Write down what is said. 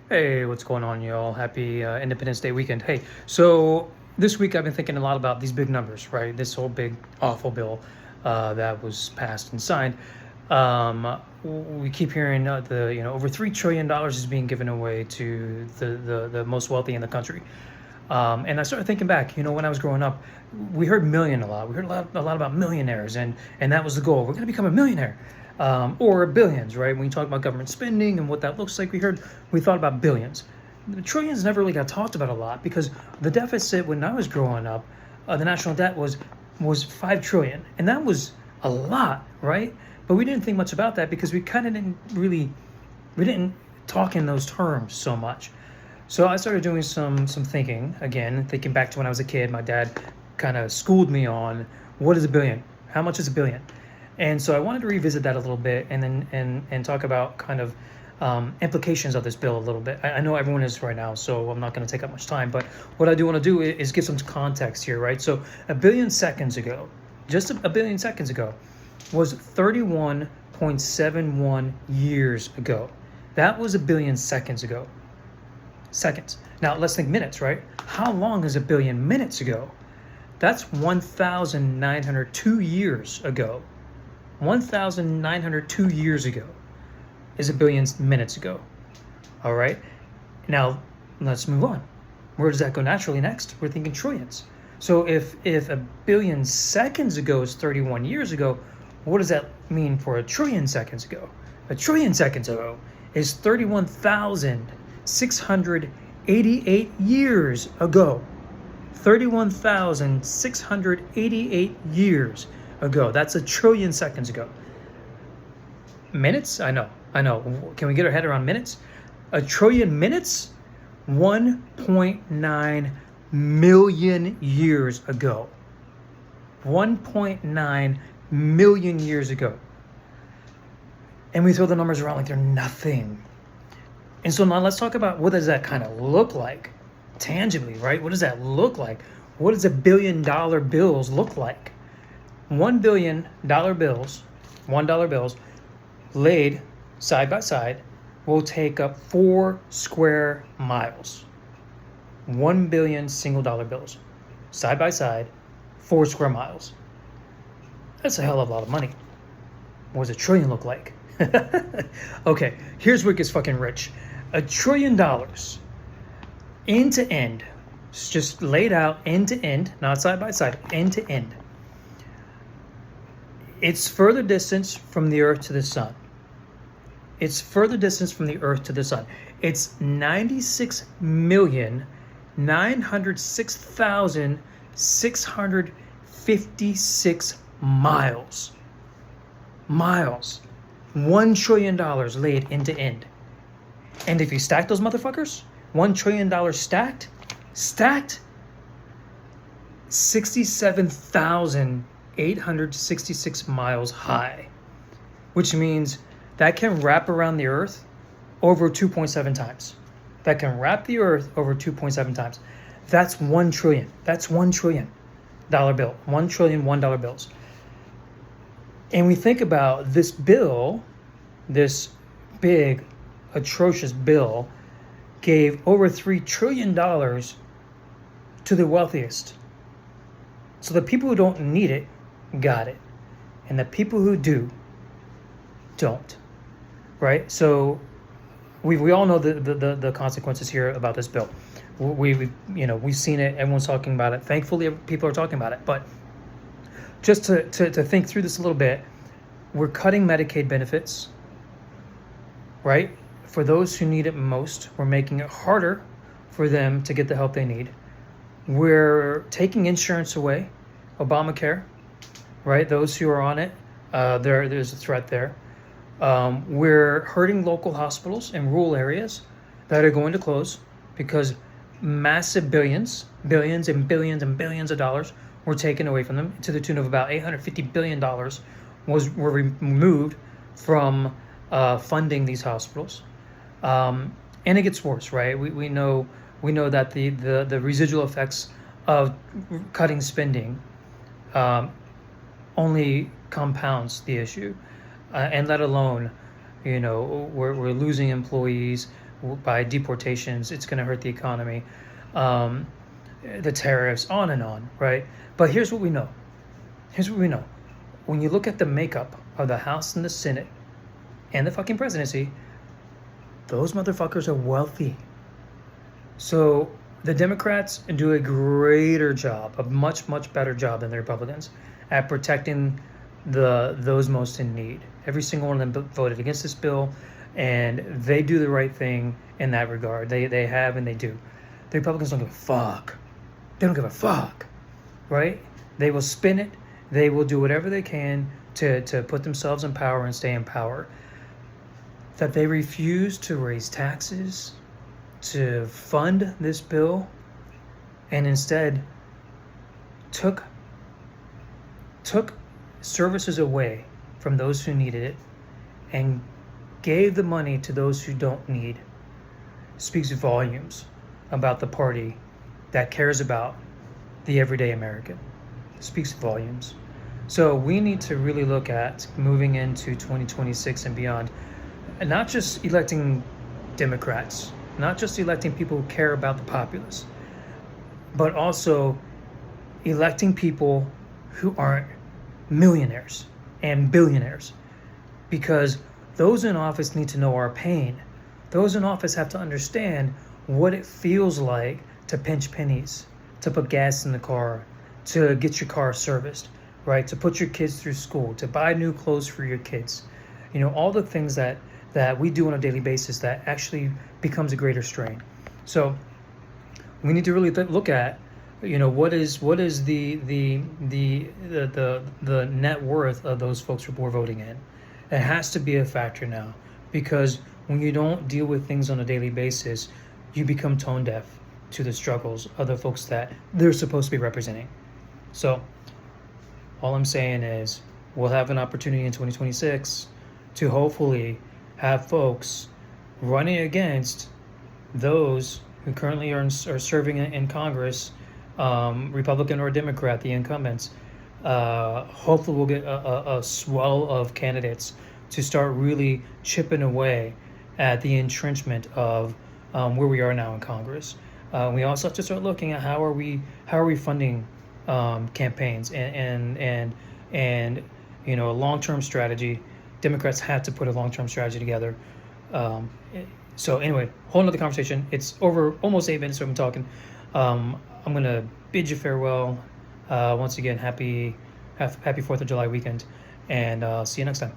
Hey, what's going on, y'all? Happy Independence Day weekend. Hey, so this week I've been thinking a lot about these big numbers, right? This whole big, awful bill that was passed and signed. We keep hearing over $3 trillion is being given away to the most wealthy in the country. And I started thinking back, when I was growing up, we heard million a lot. We heard a lot about millionaires, and that was the goal. We're going to become a millionaire, or billions, right? When you talk about government spending and what that looks like, we thought about billions. The trillions never really got talked about a lot because the deficit when I was growing up, the national debt was 5 trillion, and that was a lot, right? But we didn't think much about that because we didn't talk in those terms so much. So I started doing some thinking again, thinking back to when I was a kid. My dad kind of schooled me on what is a billion, how much is a billion, and so I wanted to revisit that a little bit, and then and talk about kind of implications of this bill a little bit. I know everyone is right now, so I'm not going to take up much time. But what I do want to do is give some context here, right? So a billion seconds ago, just a billion seconds ago, was 31.71 years ago. That was a billion seconds ago. Seconds. Now let's think minutes, right? How long is a billion minutes ago? That's 1,902 years ago. 1,902 years ago is a billion minutes ago. All right. Now let's move on. Where does that go naturally next? We're thinking trillions. So if a billion seconds ago is 31 years ago, what does that mean for a trillion seconds ago? A trillion seconds ago is 31,688 years ago. 31,688 years ago. That's a trillion seconds ago. Minutes? I know. Can we get our head around minutes? A trillion minutes? 1.9 million years ago. 1.9 million years ago. And we throw the numbers around like they're nothing. And so now let's talk about what does that kind of look like tangibly, right? What does that look like? What does $1 billion bills look like? $1 billion bills, $1 bills laid side by side will take up 4 square miles. 1 billion single dollar bills side by side, 4 square miles. That's a hell of a lot of money. What does a trillion look like? Okay, here's where it gets fucking rich. $1 trillion end to end, it's just laid out end to end, not side by side, end to end. It's further distance from the earth to the sun. It's further distance from the earth to the sun. It's 96,906,656 miles. Miles. $1 trillion laid end to end. And if you stack those motherfuckers, $1 trillion stacked, 67,866 miles high, which means that can wrap around the earth over 2.7 times. That can wrap the earth over 2.7 times. That's 1 trillion. That's $1 trillion bill. 1 trillion $1 bills. And we think about this bill, this big, atrocious bill, gave over $3 trillion to the wealthiest. So the people who don't need it got it. And the people who do don't. Right? So we all know the consequences here about this bill. We've seen it. Everyone's talking about it. Thankfully, people are talking about it. But just to think through this a little bit, we're cutting Medicaid benefits, right? For those who need it most, we're making it harder for them to get the help they need. We're taking insurance away, Obamacare, right? Those who are on it, there's a threat there. We're hurting local hospitals in rural areas that are going to close because massive billions and billions of dollars were taken away from them, to the tune of about $850 billion were removed from funding these hospitals. And it gets worse, right? We know that the residual effects of cutting spending only compounds the issue, and let alone, we're losing employees, by deportations. It's going to hurt the economy, the tariffs, on and on, right? But here's what we know. Here's what we know. When you look at the makeup of the House and the Senate and the fucking presidency, those motherfuckers are wealthy. So the Democrats do a greater job, a much, much better job than the Republicans at protecting those most in need. Every single one of them voted against this bill, and they do the right thing in that regard. They have and they do. The Republicans don't give a fuck. They don't give a fuck, right? They will spin it. They will do whatever they can to put themselves in power and stay in power. That they refuse to raise taxes, to fund this bill, and instead took services away from those who needed it and gave the money to those who don't need, speaks volumes about the party that cares about the everyday American. Speaks volumes. So we need to really look at moving into 2026 and beyond, and not just electing Democrats, not just electing people who care about the populace, but also electing people who aren't millionaires and billionaires, because those in office need to know our pain. Those in office have to understand what it feels like to pinch pennies, to put gas in the car, to get your car serviced, right? To put your kids through school, to buy new clothes for your kids. You know, all the things that we do on a daily basis that actually becomes a greater strain. So we need to really look at, you know, what is the net worth of those folks who are voting in. It has to be a factor now, because when you don't deal with things on a daily basis, you become tone deaf to the struggles of the folks that they're supposed to be representing. So all I'm saying is we'll have an opportunity in 2026 to hopefully have folks running against those who currently are serving in Congress, Republican or Democrat, the incumbents. Hopefully we'll get a swell of candidates to start really chipping away at the entrenchment of where we are now in Congress. We also have to start looking at how are we funding campaigns and you know, a long-term strategy. Democrats had to put a long-term strategy together. So anyway, whole nother conversation. It's over almost 8 minutes, so I'm talking. I'm gonna bid you farewell. Once again, happy 4th of July weekend, and see you next time.